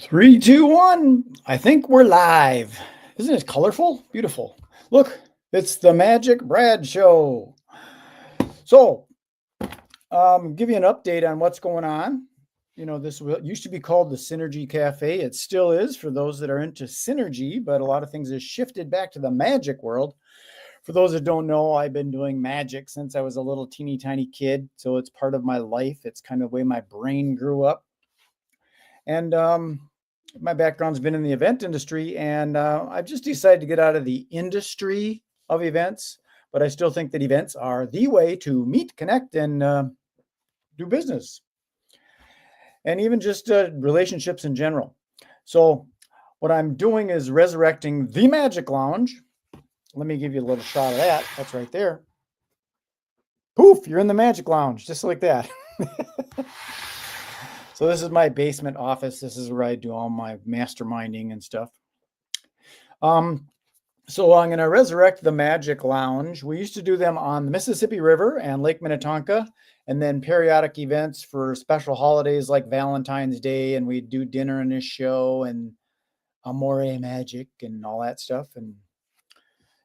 Three, two, one. I think we're live. Isn't it colorful? Beautiful. Look, it's the Magic Brad Show. So, give you an update on what's going on. You know, this used to be called the Synergy Cafe. It still is for those that are into synergy, but a lot of things have shifted back to the magic world. For those that don't know, I've been doing magic since I was a little teeny tiny kid. So it's part of my life. It's kind of the way my brain grew up. And my background's been in the event industry, and I've just decided to get out of the industry of events, but I still think that events are the way to meet, connect, and do business, and even just relationships in general. So what I'm doing is resurrecting the Magic Lounge. Let me give you a little shot of that. That's right there. Poof, you're in the Magic Lounge, just like that. So this is my basement office. This is where I do all my masterminding and stuff. So I'm going to resurrect the Magic Lounge. We used to do them on the Mississippi River and Lake Minnetonka, and then periodic events for special holidays like Valentine's Day, and we'd do dinner and a show and Amore Magic and all that stuff. And,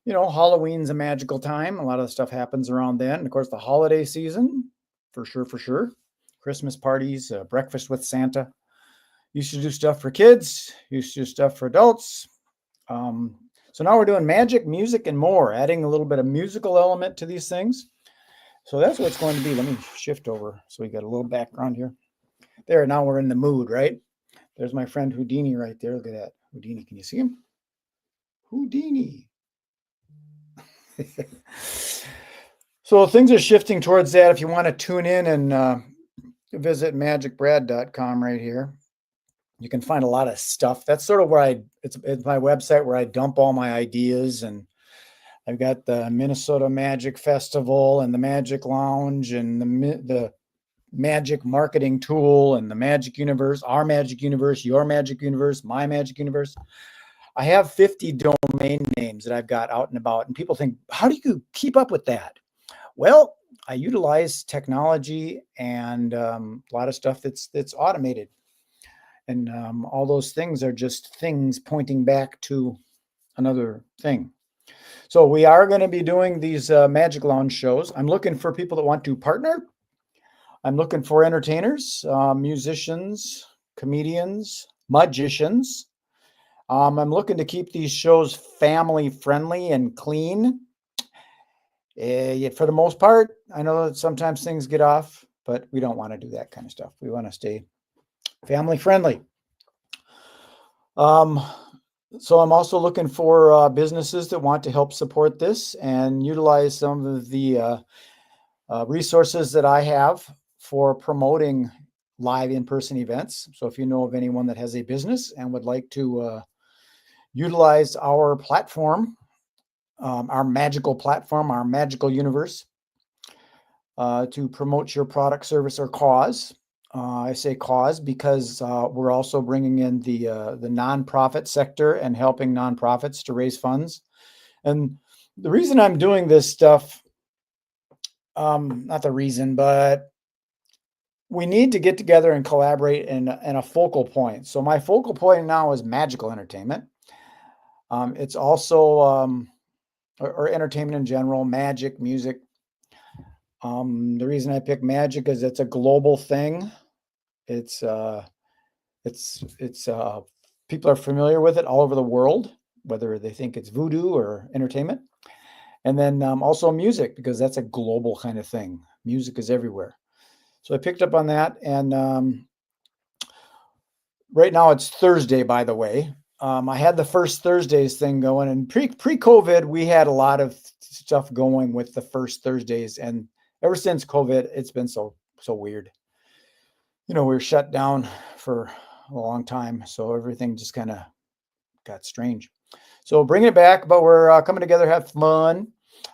you know, Halloween's a magical time. A lot of stuff happens around then. And of course, the holiday season, for sure, for sure. Christmas parties, breakfast with Santa. Used to do stuff for kids, used to do stuff for adults. So now we're doing magic, music, and more, adding a little bit of musical element to these things. So that's what it's going to be. Let me shift over so we got a little background here. There, now we're in the mood, right? There's my friend Houdini right there. Look at that. Houdini, can you see him? Houdini. So things are shifting towards that. If you want to tune in and visit magicbrad.com right here. You can find a lot of stuff. That's sort of where it's my website where I dump all my ideas. And I've got the Minnesota Magic Festival and the Magic Lounge and the Magic Marketing Tool and the Magic Universe, our Magic Universe, your Magic Universe, my Magic Universe. I have 50 domain names that I've got out and about. And people think, how do you keep up with that? Well, I utilize technology and a lot of stuff that's automated. And all those things are just things pointing back to another thing. So we are going to be doing these Magic Lounge shows. I'm looking for people that want to partner. I'm looking for entertainers, musicians, comedians, magicians. I'm looking to keep these shows family friendly and clean. Yet for the most part, I know that sometimes things get off, but we don't want to do that kind of stuff. We want to stay family friendly. So I'm also looking for businesses that want to help support this and utilize some of the resources that I have for promoting live in-person events. So if you know of anyone that has a business and would like to utilize our platform, our magical platform, our magical universe, to promote your product, service, or cause. I say cause because we're also bringing in the nonprofit sector and helping nonprofits to raise funds. And the reason I'm doing this stuff, not the reason, but we need to get together and collaborate in a focal point. So my focal point now is magical entertainment. It's also or entertainment in general, magic, music. The reason I pick magic is it's a global thing. It's people are familiar with it all over the world, whether they think it's voodoo or entertainment. And then also music, because that's a global kind of thing. Music is everywhere. So I picked up on that. And right now it's Thursday, by the way. I had the first Thursdays thing going, and pre-COVID, we had a lot of stuff going with the first Thursdays. And ever since COVID, it's been so weird. You know, we were shut down for a long time, so everything just kind of got strange. So bringing it back, but we're coming together, have fun.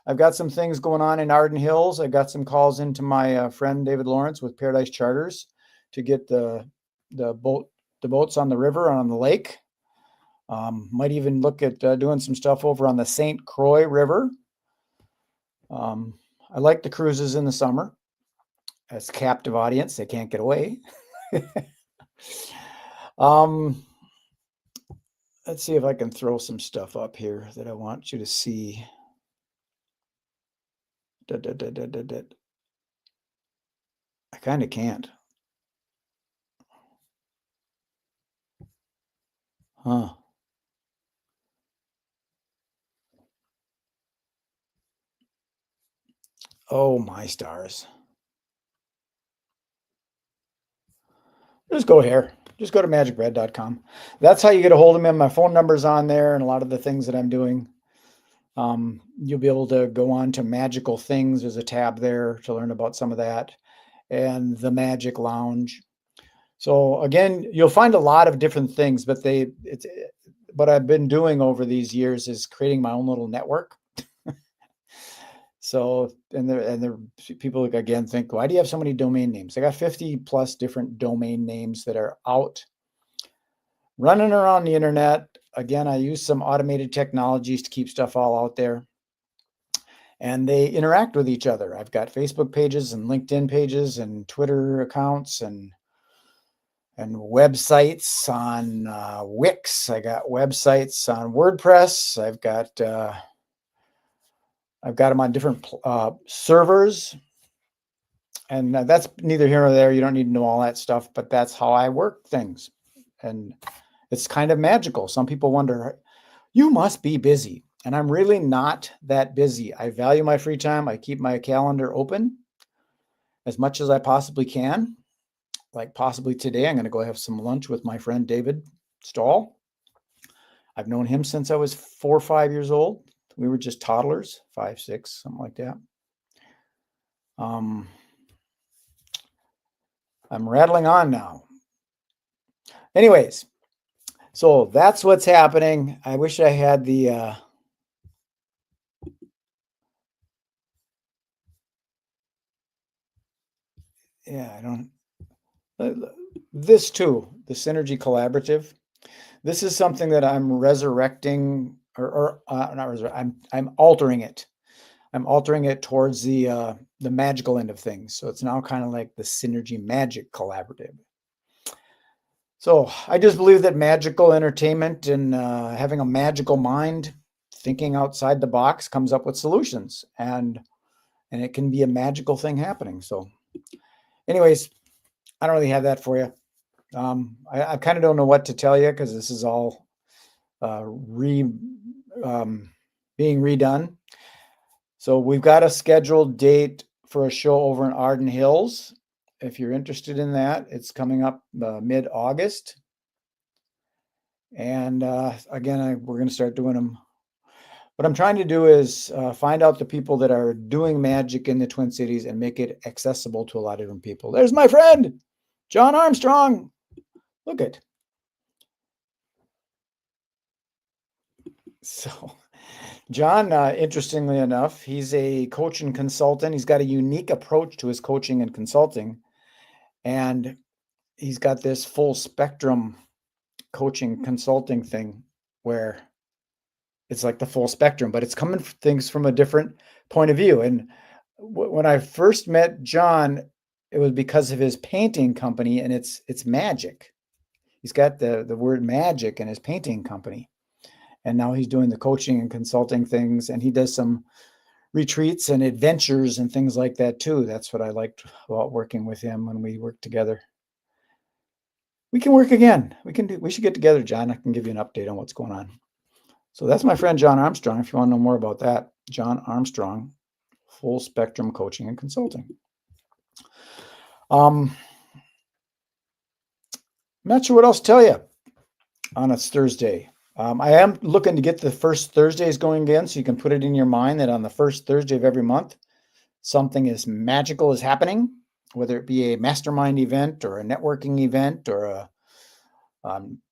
I've got some things going on in Arden Hills. I got some calls into my friend David Lawrence with Paradise Charters to get the boats on the river and on the lake. Might even look at doing some stuff over on the St. Croix River. I like the cruises in the summer. It's a captive audience. They can't get away. let's see if I can throw some stuff up here that I want you to see. I kind of can't. Huh. Oh, my stars. Just go here. Just go to magicbrad.com. That's how you get a hold of me. My phone number's on there and a lot of the things that I'm doing. You'll be able to go on to Magical Things. There's a tab there to learn about some of that, and the Magic Lounge. So again, you'll find a lot of different things, but what I've been doing over these years is creating my own little network. So, and there people again think, why do you have so many domain names? I got 50 plus different domain names that are out running around the internet. Again, I use some automated technologies to keep stuff all out there, and they interact with each other. I've got Facebook pages and LinkedIn pages and Twitter accounts and websites on Wix. I got websites on WordPress. I've got them on different servers, and that's neither here nor there. You don't need to know all that stuff, but that's how I work things, and it's kind of magical. Some people wonder, you must be busy, and I'm really not that busy. I value my free time. I keep my calendar open as much as I possibly can. Like possibly today, I'm going to go have some lunch with my friend David Stahl. I've known him since I was 4 or 5 years old. We were just toddlers, 5, 6, something like that. I'm rattling on now. Anyways, so that's what's happening. I wish I had the yeah, I don't. This too, the Synergy Collaborative. This is something that I'm resurrecting, or not resurrecting. I'm altering it. I'm altering it towards the magical end of things. So it's now kind of like the Synergy Magic Collaborative. So I just believe that magical entertainment and having a magical mind, thinking outside the box, comes up with solutions, and it can be a magical thing happening. So, anyways, I don't really have that for you. I kind of don't know what to tell you because this is all being redone. So we've got a scheduled date for a show over in Arden Hills. If you're interested in that, it's coming up mid-August. And again, we're going to start doing them. What I'm trying to do is find out the people that are doing magic in the Twin Cities and make it accessible to a lot of different people. There's my friend, John Armstrong. Look at. So John, interestingly enough, he's a coach and consultant. He's got a unique approach to his coaching and consulting. And he's got this full spectrum coaching consulting thing where it's like the full spectrum, but it's coming things from a different point of view. And when I first met John, it was because of his painting company, and it's magic. He's got the word magic in his painting company. And now he's doing the coaching and consulting things, and he does some retreats and adventures and things like that too. That's what I liked about working with him when we worked together. We can work again. We should get together, John. I can give you an update on what's going on. So that's my friend John Armstrong. If you want to know more about that, John Armstrong, full spectrum coaching and consulting. I'm not sure what else to tell you on a Thursday. I am looking to get the first Thursdays going again, so you can put it in your mind that on the first Thursday of every month, something is magical is happening, whether it be a mastermind event or a networking event or a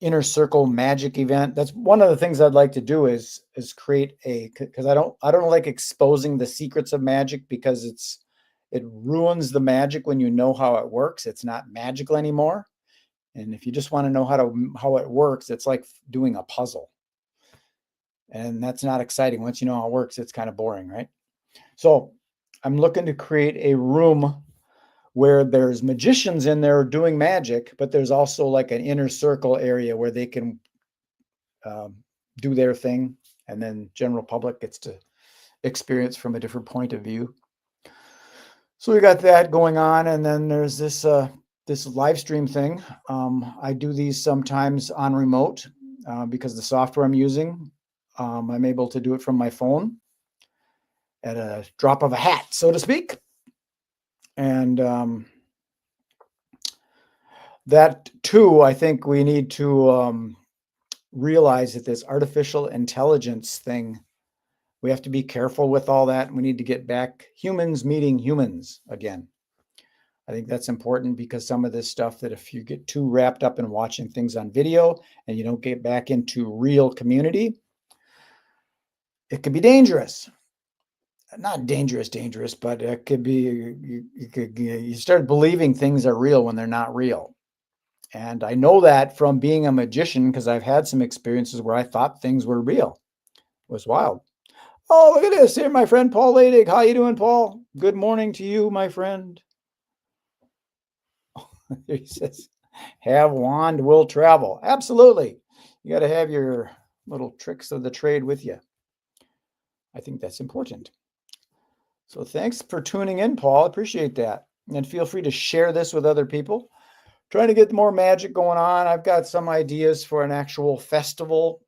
inner circle magic event. That's one of the things I'd like to do is create because I don't like exposing the secrets of magic, because it ruins the magic when you know how it works. It's not magical anymore. And if you just want to know how it works, it's like doing a puzzle. And that's not exciting. Once you know how it works, it's kind of boring, right? So I'm looking to create a room where there's magicians in there doing magic, but there's also like an inner circle area where they can do their thing, and then general public gets to experience from a different point of view. So we got that going on, and then there's this this live stream thing. I do these sometimes on remote because the software I'm using, I'm able to do it from my phone at a drop of a hat, so to speak. And that too, I think we need to realize that this artificial intelligence thing, we have to be careful with all that. We need to get back humans meeting humans again. I think that's important because some of this stuff that if you get too wrapped up in watching things on video and you don't get back into real community, it could be dangerous. Not dangerous, but it could be, you start believing things are real when they're not real. And I know that from being a magician because I've had some experiences where I thought things were real. It was wild. Oh, look at this. Here, my friend Paul Ladig. How you doing, Paul? Good morning to you, my friend. He says, have wand will travel. Absolutely. You got to have your little tricks of the trade with you. I think that's important. So thanks for tuning in, Paul. Appreciate that. And feel free to share this with other people. Trying to get more magic going on. I've got some ideas for an actual festival.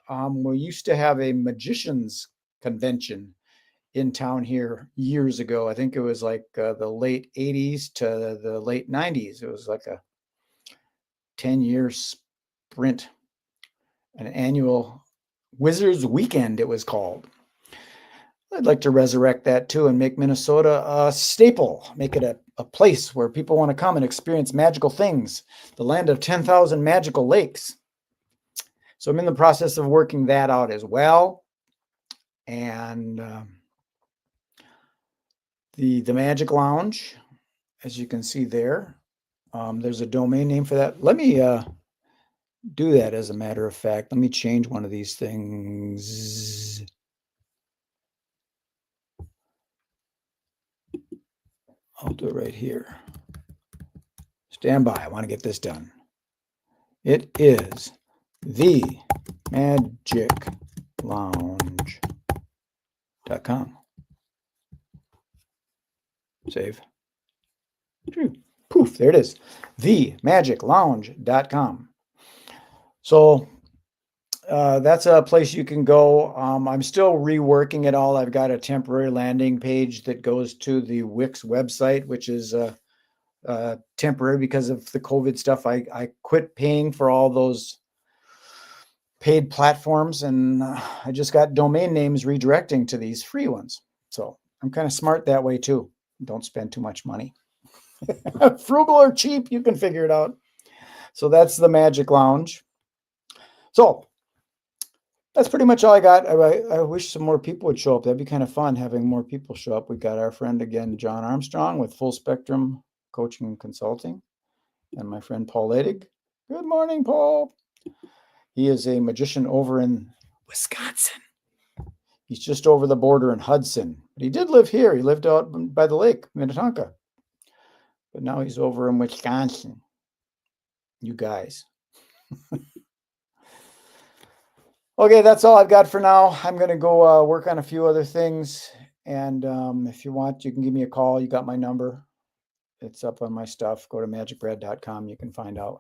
We used to have a magicians convention in town here years ago. I think it was like the late 80s to the late 90s. It was like a 10-year sprint, an annual Wizards Weekend, it was called. I'd like to resurrect that too and make Minnesota a staple, make it a place where people want to come and experience magical things, the land of 10,000 magical lakes. So I'm in the process of working that out as well. And the Magic Lounge, as you can see there, there's a domain name for that. Let me do that as a matter of fact. Let me change one of these things. I'll do it right here. Stand by. I want to get this done. It is the MagicLounge.com. Save. Poof, there it is. TheMagicLounge.com. So that's a place you can go. I'm still reworking it all. I've got a temporary landing page that goes to the Wix website, which is temporary because of the COVID stuff. I quit paying for all those paid platforms, and I just got domain names redirecting to these free ones. So I'm kind of smart that way too. Don't spend too much money. Frugal or cheap, you can figure it out. So that's the Magic Lounge. So that's pretty much all I got. I wish some more people would show up. That'd be kind of fun having more people show up. We got our friend again, John Armstrong with Full Spectrum Coaching and Consulting, and my friend Paul Ladig. Good morning, Paul. He is a magician over in Wisconsin. He's just over the border in Hudson, but he did live here. He lived out by the lake, Minnetonka, but now he's over in Wisconsin. You guys. Okay, that's all I've got for now. I'm going to go work on a few other things. And if you want, you can give me a call. You got my number. It's up on my stuff. Go to MagicBrad.com. You can find out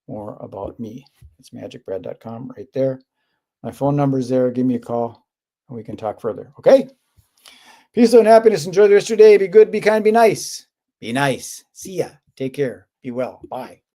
more about me. It's MagicBrad.com right there. My phone number is there. Give me a call and we can talk further. Okay? Peace and happiness. Enjoy the rest of your day. Be good, be kind, be nice. Be nice. See ya. Take care. Be well. Bye.